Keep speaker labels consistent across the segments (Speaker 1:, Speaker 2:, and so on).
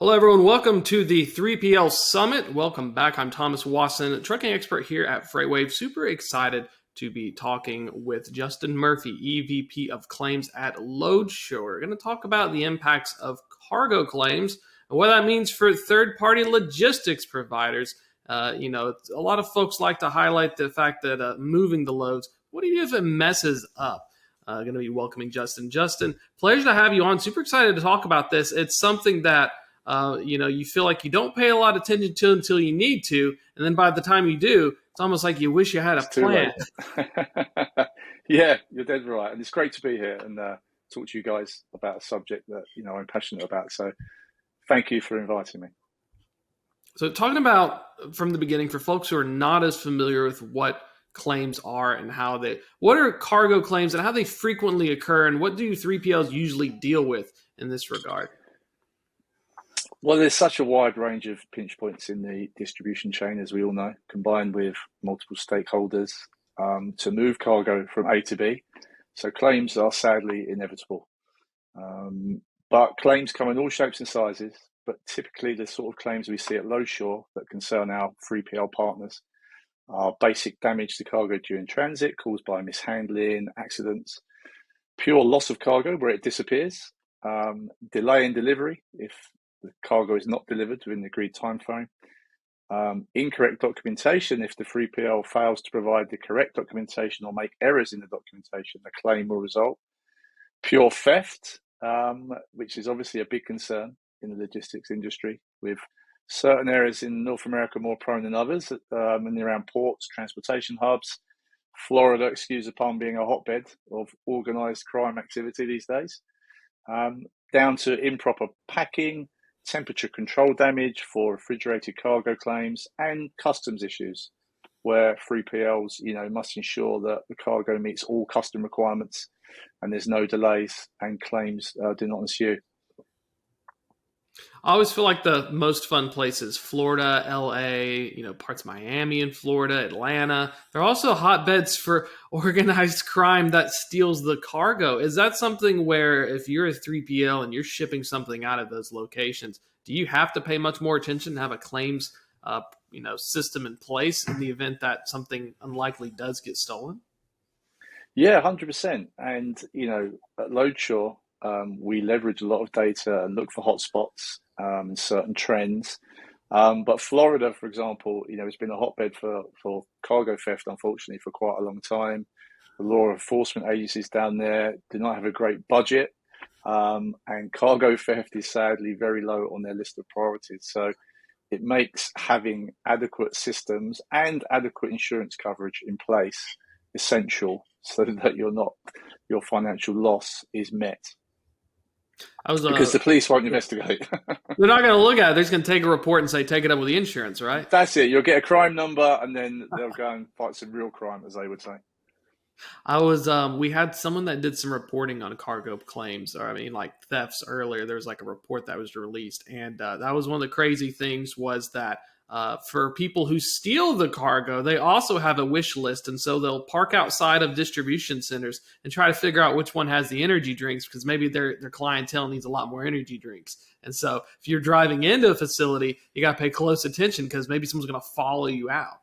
Speaker 1: Hello, everyone. Welcome to the 3PL Summit. Welcome back. I'm Thomas Wasson, trucking expert here at FreightWaves. Super excited to be talking with Justin Murphy, EVP of Claims at Loadsure. We're going to talk about the impacts of cargo claims and what that means for third-party logistics providers. A lot of folks like to highlight the fact that moving the loads, what do you do if it messes up? Going to be welcoming Justin. Justin, pleasure to have you on. Super excited to talk about this. It's something that you feel like you don't pay a lot of attention to until you need to. And then by the time you do, it's almost like you wish you had a plan.
Speaker 2: Yeah, you're dead right. And it's great to be here and talk to you guys about a subject that, I'm passionate about. So thank you for inviting me.
Speaker 1: So talking about from the beginning, for folks who are not as familiar with what claims are and what are cargo claims and how they frequently occur, and what do 3PLs usually deal with in this regard?
Speaker 2: Well, there's such a wide range of pinch points in the distribution chain, as we all know, combined with multiple stakeholders to move cargo from A to B. So claims are sadly inevitable. But claims come in all shapes and sizes, but typically the sort of claims we see at Loadsure that concern our 3PL partners are basic damage to cargo during transit caused by mishandling, accidents, pure loss of cargo where it disappears, delay in delivery if the cargo is not delivered within the agreed time frame, incorrect documentation if the 3PL fails to provide the correct documentation or make errors in the documentation, the claim will result, pure theft, which is obviously a big concern in the logistics industry, with certain areas in North America more prone than others, and around ports, transportation hubs. Florida, excuse the pun, being a hotbed of organised crime activity these days, down to improper packing, temperature control damage for refrigerated cargo claims, and customs issues where 3PLs, must ensure that the cargo meets all custom requirements and there's no delays and claims do not ensue.
Speaker 1: I always feel like the most fun places, Florida, LA, parts of Miami in Florida, Atlanta. They're also hotbeds for organized crime that steals the cargo. Is that something where if you're a 3PL and you're shipping something out of those locations, do you have to pay much more attention and have a claims system in place in the event that something unlikely does get stolen?
Speaker 2: Yeah, 100%. And, at Loadsure, we leverage a lot of data and look for hotspots and certain trends. But Florida, for example, has been a hotbed for cargo theft, unfortunately, for quite a long time. The law enforcement agencies down there do not have a great budget, and cargo theft is sadly very low on their list of priorities. So it makes having adequate systems and adequate insurance coverage in place essential so that your financial loss is met. Because the police won't investigate.
Speaker 1: They're not going to look at it. They're just going to take a report and say, take it up with the insurance, right?
Speaker 2: That's it. You'll get a crime number and then they'll go and fight some real crime, as they would say.
Speaker 1: We had someone that did some reporting on cargo claims, or like thefts earlier. There was like a report that was released. And that was one of the crazy things was that for people who steal the cargo, they also have a wish list. And so they'll park outside of distribution centers and try to figure out which one has the energy drinks, because maybe their clientele needs a lot more energy drinks. And so if you're driving into a facility, you got to pay close attention because maybe someone's going to follow you out.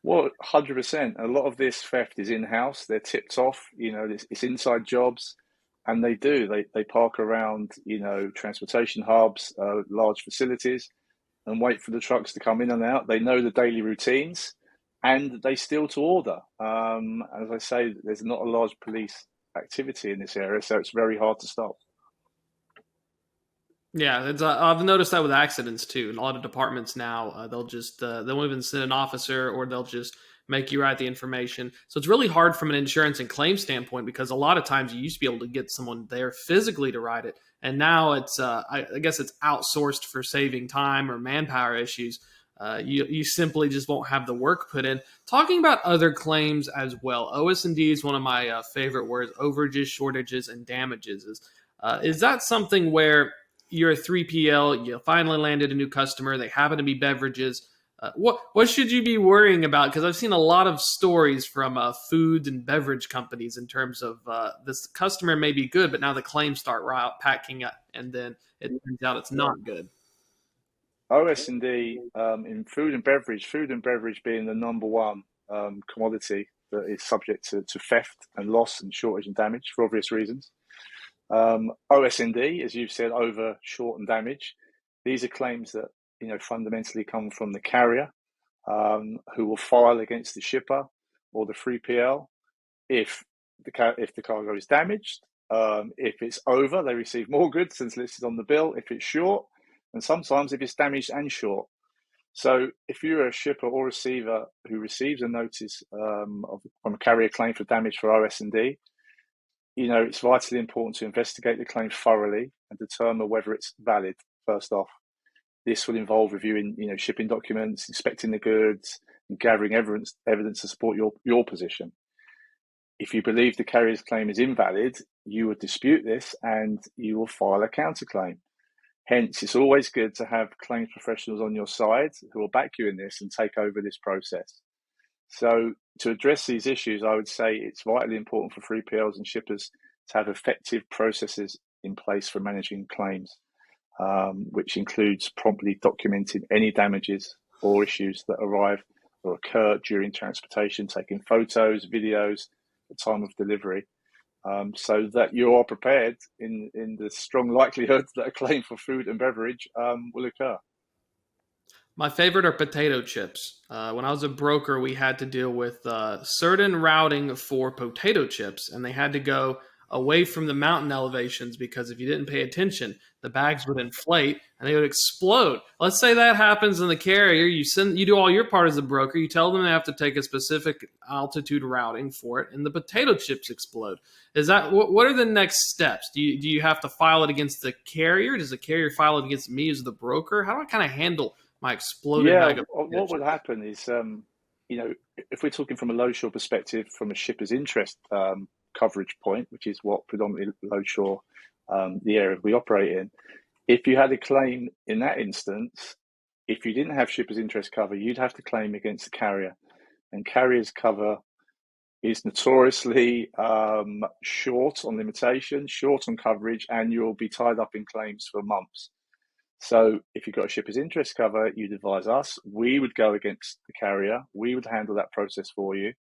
Speaker 2: Well, 100%. A lot of this theft is in-house. They're tipped off, it's inside jobs. And they park around, transportation hubs, large facilities, and wait for the trucks to come in and out. They know the daily routines and they steal to order. As I say, there's not a large police activity in this area, so it's very hard to stop.
Speaker 1: Yeah, I've noticed that with accidents too. In a lot of departments now, they'll just they won't even send an officer, or they'll just make you write the information. So it's really hard from an insurance and claim standpoint, because a lot of times you used to be able to get someone there physically to write it, and now it's I guess it's outsourced for saving time or manpower issues. You simply just won't have the work put in. Talking about other claims as well, OS&D is one of my favorite words: overages, shortages, and damages. Is that something where you're a 3PL, you finally landed a new customer, they happen to be beverages? What should you be worrying about? Because I've seen a lot of stories from food and beverage companies in terms of this customer may be good, but now the claims start and then it turns out it's not good.
Speaker 2: OS&D in food and beverage being the number one commodity that is subject to theft and loss and shortage and damage for obvious reasons. OS&D, as you've said, over, short, and damage. These are claims that fundamentally come from the carrier, who will file against the shipper or the 3PL if the cargo is damaged. If it's over, they receive more goods than listed on the bill. If it's short, and sometimes if it's damaged and short. So if you're a shipper or receiver who receives a notice from a carrier claim for damage for OS&D, it's vitally important to investigate the claim thoroughly and determine whether it's valid, first off. This will involve reviewing, shipping documents, inspecting the goods, and gathering evidence to support your position. If you believe the carrier's claim is invalid, you would dispute this and you will file a counterclaim. Hence, it's always good to have claims professionals on your side who will back you in this and take over this process. So to address these issues, I would say it's vitally important for 3PLs and shippers to have effective processes in place for managing claims, which includes promptly documenting any damages or issues that arrive or occur during transportation, taking photos, videos at the time of delivery, so that you are prepared in the strong likelihood that a claim for food and beverage will occur.
Speaker 1: My favorite are potato chips. When I was a broker, we had to deal with certain routing for potato chips, and they had to go away from the mountain elevations because if you didn't pay attention, the bags would inflate and they would explode. Let's say that happens in the carrier. You do all your part as a broker. You tell them they have to take a specific altitude routing for it, and the potato chips explode. Is that what are the next steps? Do you have to file it against the carrier? Does the carrier file it against me as the broker? How do I kind of handle my exploded bag of potato
Speaker 2: what
Speaker 1: chips?
Speaker 2: would happen is, if we're talking from a Loadsure perspective, from a shipper's interest coverage point, which is what predominantly Loadsure, the area we operate in, if you had a claim in that instance, if you didn't have shipper's interest cover, you'd have to claim against the carrier. And carrier's cover is notoriously short on limitations, short on coverage, and you'll be tied up in claims for months. So if you've got a shipper's interest cover, you'd advise us. We would go against the carrier. We would handle that process for you.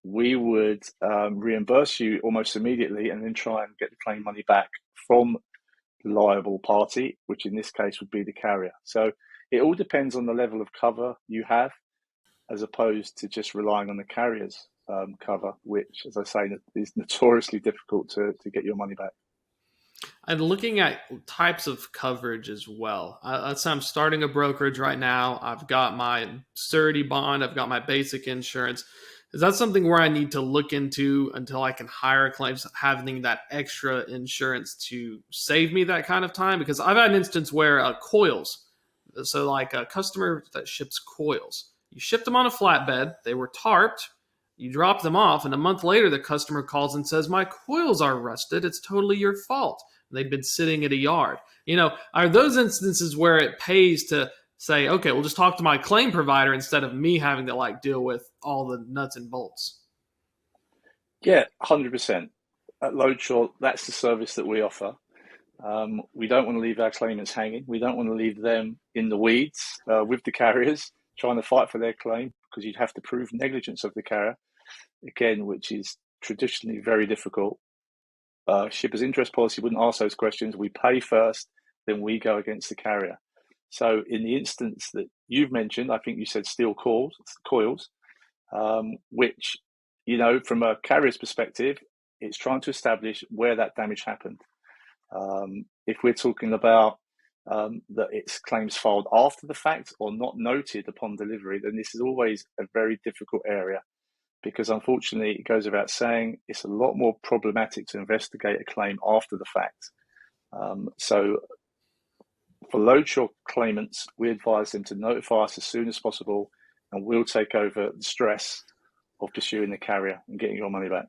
Speaker 2: We would reimburse you almost immediately and then try and get the claim money back from the liable party, which in this case would be the carrier. So it all depends on the level of cover you have, as opposed to just relying on the carrier's cover, which, as I say, is notoriously difficult to get your money back.
Speaker 1: And looking at types of coverage as well. Let's say I'm starting a brokerage right now. I've got my surety bond. I've got my basic insurance. Is that something where I need to look into until I can hire claims, having that extra insurance to save me that kind of time? Because I've had an instance where coils, so like a customer that ships coils, you shipped them on a flatbed, they were tarped, you drop them off, and a month later the customer calls and says, my coils are rusted, it's totally your fault. They'd been sitting at a yard. Are those instances where it pays to say, okay, we'll just talk to my claim provider instead of me having to deal with all the nuts and bolts?
Speaker 2: Yeah, 100%. At Loadsure, that's the service that we offer. We don't want to leave our claimants hanging. We don't want to leave them in the weeds with the carriers trying to fight for their claim, because you'd have to prove negligence of the carrier, again, which is traditionally very difficult. Shipper's interest policy wouldn't ask those questions. We pay first, then we go against the carrier. So in the instance that you've mentioned, I think you said steel coils, which, from a carrier's perspective, it's trying to establish where that damage happened. If we're talking about that it's claims filed after the fact or not noted upon delivery, then this is always a very difficult area, because unfortunately it goes without saying it's a lot more problematic to investigate a claim after the fact. So for Loadsure claimants, we advise them to notify us as soon as possible, and we'll take over the stress of pursuing the carrier and getting your money back.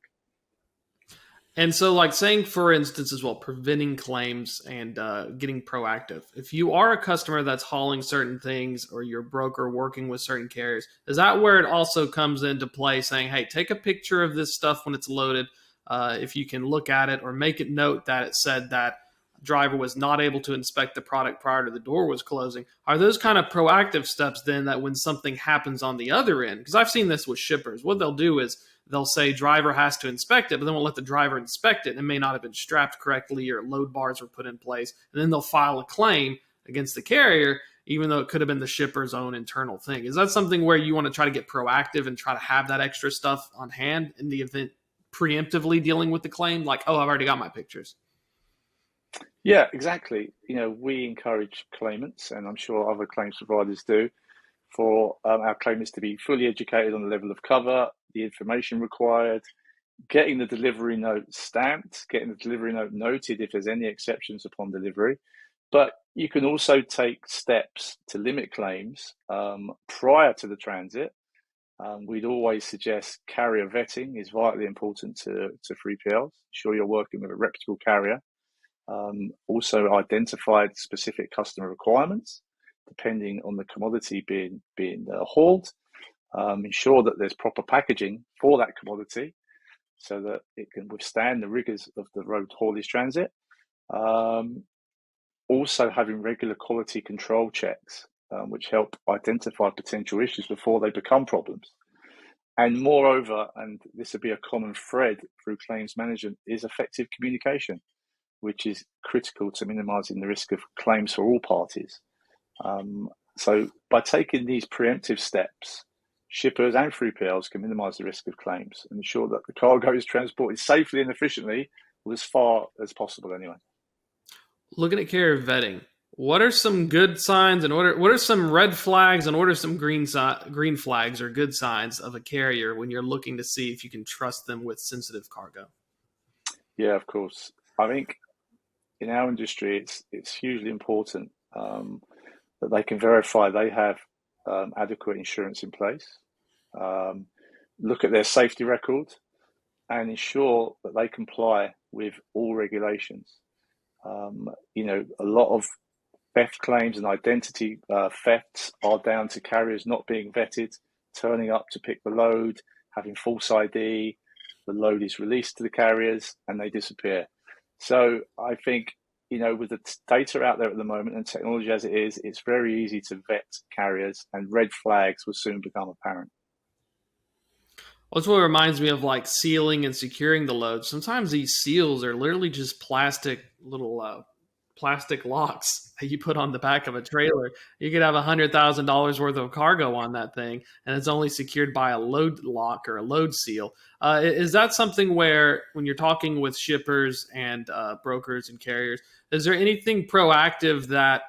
Speaker 1: And so, saying, for instance, as well, preventing claims and getting proactive. If you are a customer that's hauling certain things, or you're a broker working with certain carriers, is that where it also comes into play, saying, hey, take a picture of this stuff when it's loaded, if you can look at it, or make it note that it said that driver was not able to inspect the product prior to the door was closing. Are those kind of proactive steps then that when something happens on the other end, because I've seen this with shippers, what they'll do is they'll say driver has to inspect it, but then won't let the driver inspect it. It may not have been strapped correctly or load bars were put in place. And then they'll file a claim against the carrier, even though it could have been the shipper's own internal thing. Is that something where you want to try to get proactive and try to have that extra stuff on hand in the event preemptively dealing with the claim? Like, oh, I've already got my pictures.
Speaker 2: Yeah, exactly. We encourage claimants, and I'm sure other claims providers do, for our claimants to be fully educated on the level of cover, the information required, getting the delivery note stamped, getting the delivery note noted if there's any exceptions upon delivery. But you can also take steps to limit claims prior to the transit. We'd always suggest carrier vetting is vitally important to 3PLs. Ensure you're working with a reputable carrier. Also identified specific customer requirements depending on the commodity being hauled. Ensure that there's proper packaging for that commodity so that it can withstand the rigors of the road haulage transit. Also having regular quality control checks, which help identify potential issues before they become problems. And moreover, and this would be a common thread through claims management, is effective communication, which is critical to minimizing the risk of claims for all parties. So by taking these preemptive steps, shippers and 3PLs can minimize the risk of claims and ensure that the cargo is transported safely and efficiently, or as far as possible anyway.
Speaker 1: Looking at carrier vetting, what are some good signs and what are some red flags and what are some green flags or good signs of a carrier when you're looking to see if you can trust them with sensitive cargo?
Speaker 2: Yeah, of course. I think in our industry, it's hugely important that they can verify they have adequate insurance in place, look at their safety record, and ensure that they comply with all regulations. A lot of theft claims and identity thefts are down to carriers not being vetted, turning up to pick the load, having false ID, the load is released to the carriers, and they disappear. So I think, with the data out there at the moment and technology as it is, it's very easy to vet carriers, and red flags will soon become apparent.
Speaker 1: Well, that's what reminds me of like sealing and securing the load. Sometimes these seals are literally just plastic locks that you put on the back of a trailer. You could have $100,000 worth of cargo on that thing, and it's only secured by a load lock or a load seal. Is that something where, when you're talking with shippers and brokers and carriers, is there anything proactive that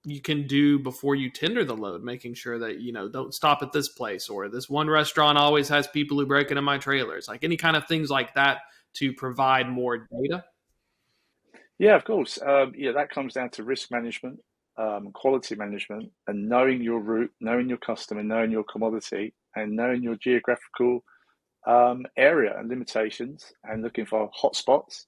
Speaker 1: you can do before you tender the load, making sure that, don't stop at this place, or this one restaurant always has people who break into my trailers, like any kind of things like that to provide more data?
Speaker 2: Yeah, of course. That comes down to risk management, quality management, and knowing your route, knowing your customer, knowing your commodity, and knowing your geographical area and limitations, and looking for hotspots.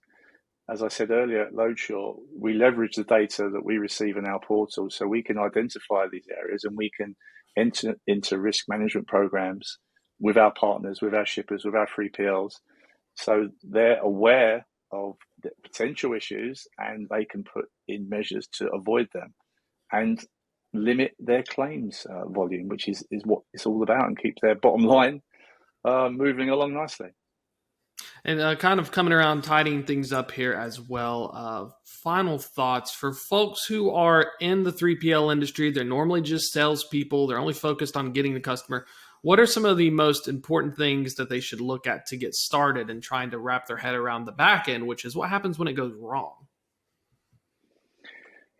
Speaker 2: As I said earlier at Loadsure, we leverage the data that we receive in our portal so we can identify these areas, and we can enter into risk management programs with our partners, with our shippers, with our 3PLs. So they're aware of the potential issues and they can put in measures to avoid them and limit their claims volume, which is what it's all about, and keep their bottom line moving along nicely.
Speaker 1: And kind of coming around, tidying things up here as well. Final thoughts for folks who are in the 3PL industry. They're normally just salespeople. They're only focused on getting the customer. What are some of the most important things that they should look at to get started and trying to wrap their head around the back end, which is what happens when it goes wrong?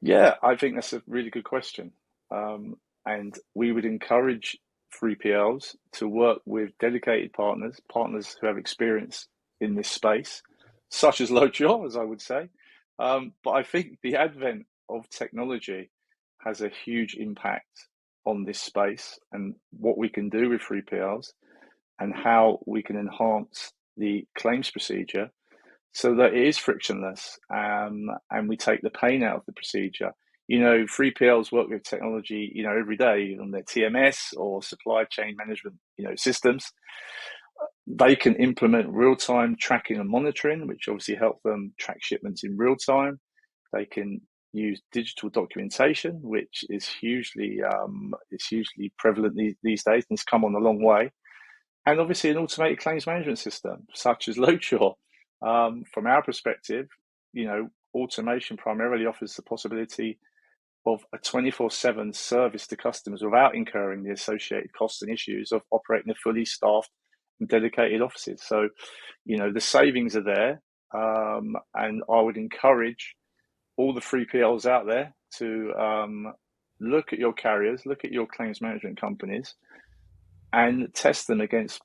Speaker 2: Yeah, I think that's a really good question. And we would encourage 3PLs to work with dedicated partners who have experience in this space, such as Loadsure, as I would say. But I think the advent of technology has a huge impact on this space and what we can do with 3PLs and how we can enhance the claims procedure so that it is frictionless, and we take the pain out of the procedure. 3PLs work with technology, every day on their TMS or supply chain management, systems. They can implement real-time tracking and monitoring, which obviously help them track shipments in real time. They can use digital documentation, which is hugely prevalent these days, and it's come on a long way. And obviously an automated claims management system, such as Loadsure. From our perspective, automation primarily offers the possibility of a 24/7 service to customers without incurring the associated costs and issues of operating a fully staffed and dedicated offices. So, the savings are there, and I would encourage all the 3PLs out there to look at your carriers, look at your claims management companies, and test them against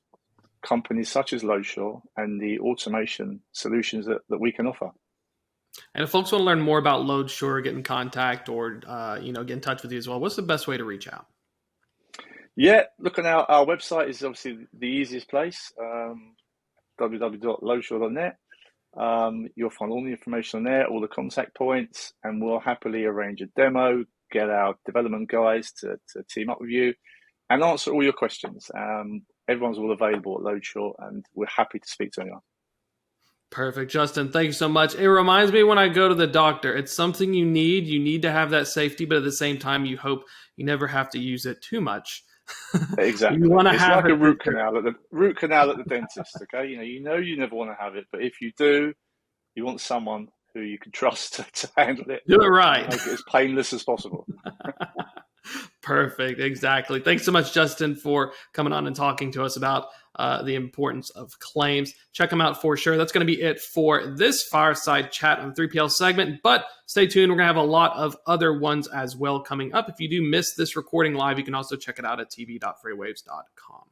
Speaker 2: companies such as Loadsure and the automation solutions that we can offer.
Speaker 1: And if folks want to learn more about Loadsure, get in contact, or get in touch with you as well, what's the best way to reach out?
Speaker 2: Yeah, look on our website is obviously the easiest place, www.loadsure.net. You'll find all the information on there, all the contact points, and we'll happily arrange a demo, get our development guys to team up with you and answer all your questions. Everyone's all available at Loadsure, and we're happy to speak to anyone.
Speaker 1: Perfect. Justin, thank you so much. It reminds me when I go to the doctor, it's something you need. You need to have that safety, but at the same time, you hope you never have to use it too much.
Speaker 2: Exactly.
Speaker 1: You want to
Speaker 2: it's
Speaker 1: have
Speaker 2: like
Speaker 1: it
Speaker 2: a root canal at the dentist. Okay, you never want to have it, but if you do, you want someone who you can trust to handle it.
Speaker 1: Do it right.
Speaker 2: Make it as painless as possible.
Speaker 1: Perfect. Exactly. Thanks so much, Justin, for coming on and talking to us about the importance of claims. Check them out for sure. That's going to be it for this fireside chat on the 3PL segment, but stay tuned. We're going to have a lot of other ones as well coming up. If you do miss this recording live, you can also check it out at tv.freightwaves.com.